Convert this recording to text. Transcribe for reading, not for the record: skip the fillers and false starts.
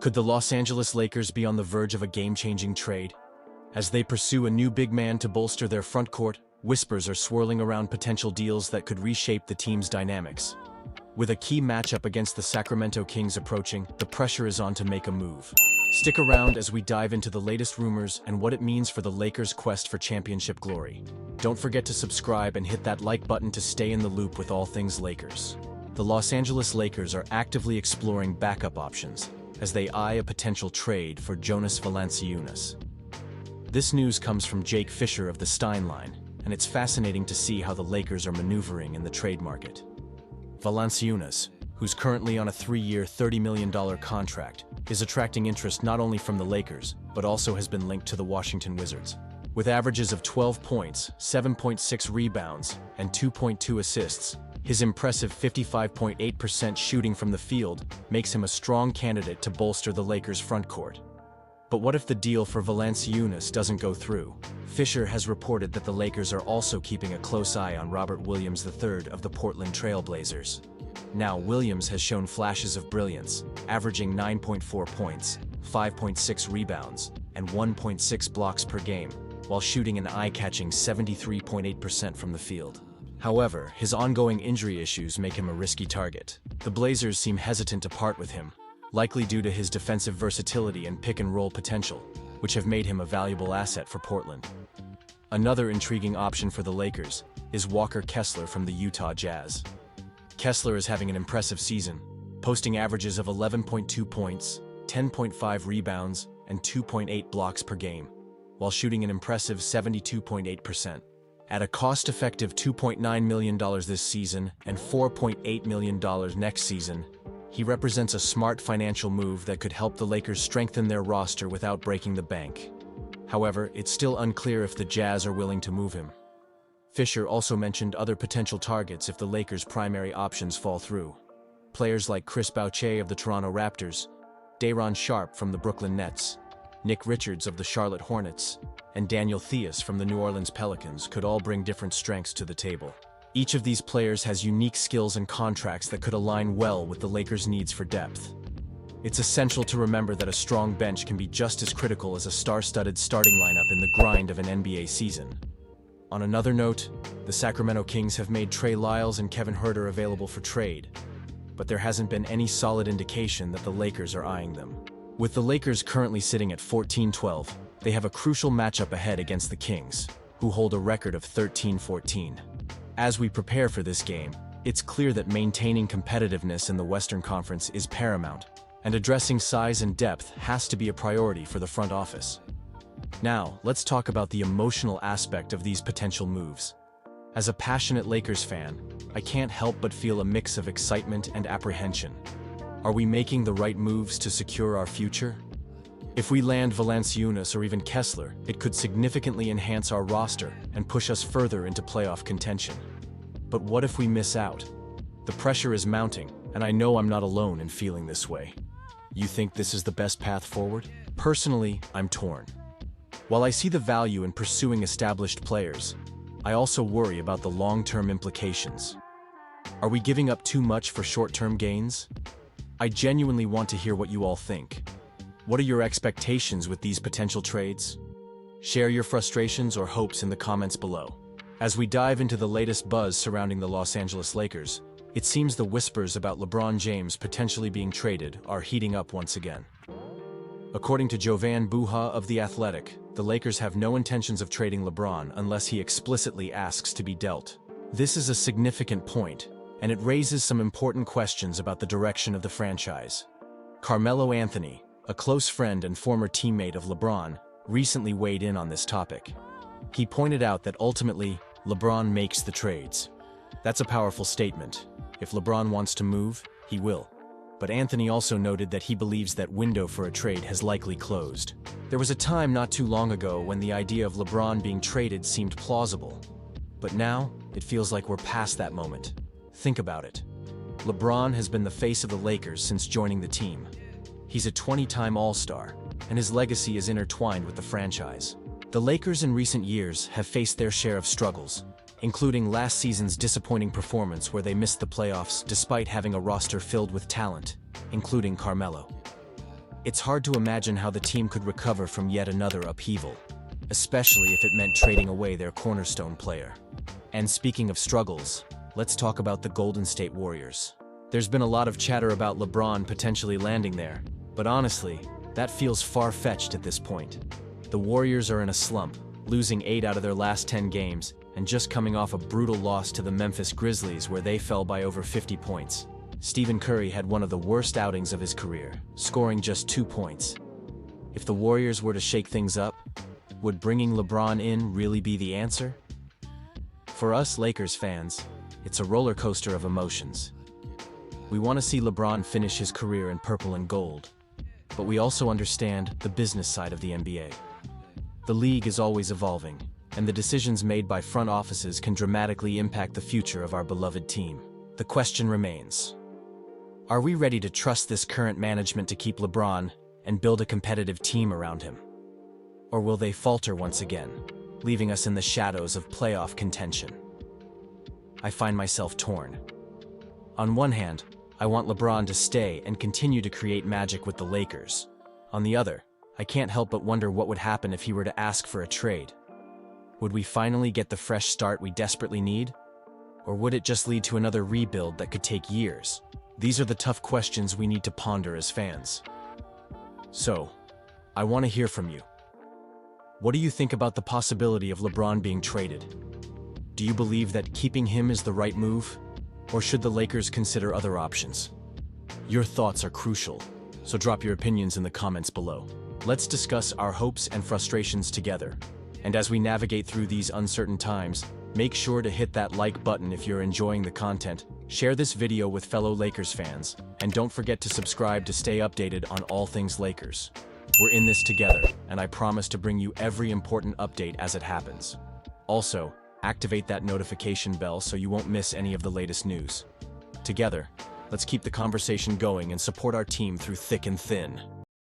Could the Los Angeles Lakers be on the verge of a game-changing trade? As they pursue a new big man to bolster their front court, whispers are swirling around potential deals that could reshape the team's dynamics. With a key matchup against the Sacramento Kings approaching, the pressure is on to make a move. Stick around as we dive into the latest rumors and what it means for the Lakers' quest for championship glory. Don't forget to subscribe and hit that like button to stay in the loop with all things Lakers. The Los Angeles Lakers are actively exploring backup options as they eye a potential trade for Jonas Valanciunas. This news comes from Jake Fisher of the Stein Line, and it's fascinating to see how the Lakers are maneuvering in the trade market. Valanciunas, who's currently on a 3-year, $30 million contract, is attracting interest not only from the Lakers, but also has been linked to the Washington Wizards. With averages of 12 points, 7.6 rebounds, and 2.2 assists, his impressive 55.8% shooting from the field makes him a strong candidate to bolster the Lakers' front court. But what if the deal for Valanciunas doesn't go through? Fisher has reported that the Lakers are also keeping a close eye on Robert Williams III of the Portland Trail Blazers. Now, Williams has shown flashes of brilliance, averaging 9.4 points, 5.6 rebounds, and 1.6 blocks per game, while shooting an eye-catching 73.8% from the field. However, his ongoing injury issues make him a risky target. The Blazers seem hesitant to part with him, likely due to his defensive versatility and pick-and-roll potential, which have made him a valuable asset for Portland. Another intriguing option for the Lakers is Walker Kessler from the Utah Jazz. Kessler is having an impressive season, posting averages of 11.2 points, 10.5 rebounds, and 2.8 blocks per game, while shooting an impressive 72.8%. At a cost-effective $2.9 million this season and $4.8 million next season, he represents a smart financial move that could help the Lakers strengthen their roster without breaking the bank. However, it's still unclear if the Jazz are willing to move him. Fisher also mentioned other potential targets if the Lakers' primary options fall through. Players like Chris Boucher of the Toronto Raptors, Day'Ron Sharpe from the Brooklyn Nets, Nick Richards of the Charlotte Hornets, and Daniel Theis from the New Orleans Pelicans could all bring different strengths to the table. Each of these players has unique skills and contracts that could align well with the Lakers' needs for depth. It's essential to remember that a strong bench can be just as critical as a star-studded starting lineup in the grind of an NBA season. On another note, the Sacramento Kings have made Trey Lyles and Kevin Huerter available for trade, but there hasn't been any solid indication that the Lakers are eyeing them. With the Lakers currently sitting at 14-12, they have a crucial matchup ahead against the Kings, who hold a record of 13-14. As we prepare for this game, it's clear that maintaining competitiveness in the Western Conference is paramount, and addressing size and depth has to be a priority for the front office. Now, let's talk about the emotional aspect of these potential moves. As a passionate Lakers fan, I can't help but feel a mix of excitement and apprehension. Are we making the right moves to secure our future? If we land Valanciunas or even Kessler, it could significantly enhance our roster and push us further into playoff contention. But what if we miss out? The pressure is mounting, and I know I'm not alone in feeling this way. You think this is the best path forward? Personally, I'm torn. While I see the value in pursuing established players, I also worry about the long-term implications. Are we giving up too much for short-term gains? I genuinely want to hear what you all think. What are your expectations with these potential trades? Share your frustrations or hopes in the comments below. As we dive into the latest buzz surrounding the Los Angeles Lakers, it seems the whispers about LeBron James potentially being traded are heating up once again. According to Jovan Buha of The Athletic, the Lakers have no intentions of trading LeBron unless he explicitly asks to be dealt. This is a significant point, and it raises some important questions about the direction of the franchise. Carmelo Anthony, a close friend and former teammate of LeBron, recently weighed in on this topic. He pointed out that ultimately, LeBron makes the trades. That's a powerful statement. If LeBron wants to move, he will. But Anthony also noted that he believes that window for a trade has likely closed. There was a time not too long ago when the idea of LeBron being traded seemed plausible. But now, it feels like we're past that moment. Think about it. LeBron has been the face of the Lakers since joining the team. He's a 20-time All-Star, and his legacy is intertwined with the franchise. The Lakers in recent years have faced their share of struggles, including last season's disappointing performance where they missed the playoffs despite having a roster filled with talent, including Carmelo. It's hard to imagine how the team could recover from yet another upheaval, especially if it meant trading away their cornerstone player. And speaking of struggles, let's talk about the Golden State Warriors. There's been a lot of chatter about LeBron potentially landing there, but honestly, that feels far-fetched at this point. The Warriors are in a slump, losing 8 out of their last 10 games, and just coming off a brutal loss to the Memphis Grizzlies where they fell by over 50 points. Stephen Curry had one of the worst outings of his career, scoring just 2 points. If the Warriors were to shake things up, would bringing LeBron in really be the answer? For us Lakers fans, it's a roller coaster of emotions. We want to see LeBron finish his career in purple and gold, but we also understand the business side of the NBA. The league is always evolving, and the decisions made by front offices can dramatically impact the future of our beloved team. The question remains: are we ready to trust this current management to keep LeBron and build a competitive team around him? Or will they falter once again, leaving us in the shadows of playoff contention? I find myself torn. On one hand, I want LeBron to stay and continue to create magic with the Lakers. On the other, I can't help but wonder what would happen if he were to ask for a trade. Would we finally get the fresh start we desperately need? Or would it just lead to another rebuild that could take years? These are the tough questions we need to ponder as fans. So, I want to hear from you. What do you think about the possibility of LeBron being traded? Do you believe that keeping him is the right move? Or should the Lakers consider other options? Your thoughts are crucial, so drop your opinions in the comments below. Let's discuss our hopes and frustrations together. And as we navigate through these uncertain times, make sure to hit that like button if you're enjoying the content, share this video with fellow Lakers fans, and don't forget to subscribe to stay updated on all things Lakers. We're in this together, and I promise to bring you every important update as it happens. Also, activate that notification bell so you won't miss any of the latest news. Together, let's keep the conversation going and support our team through thick and thin.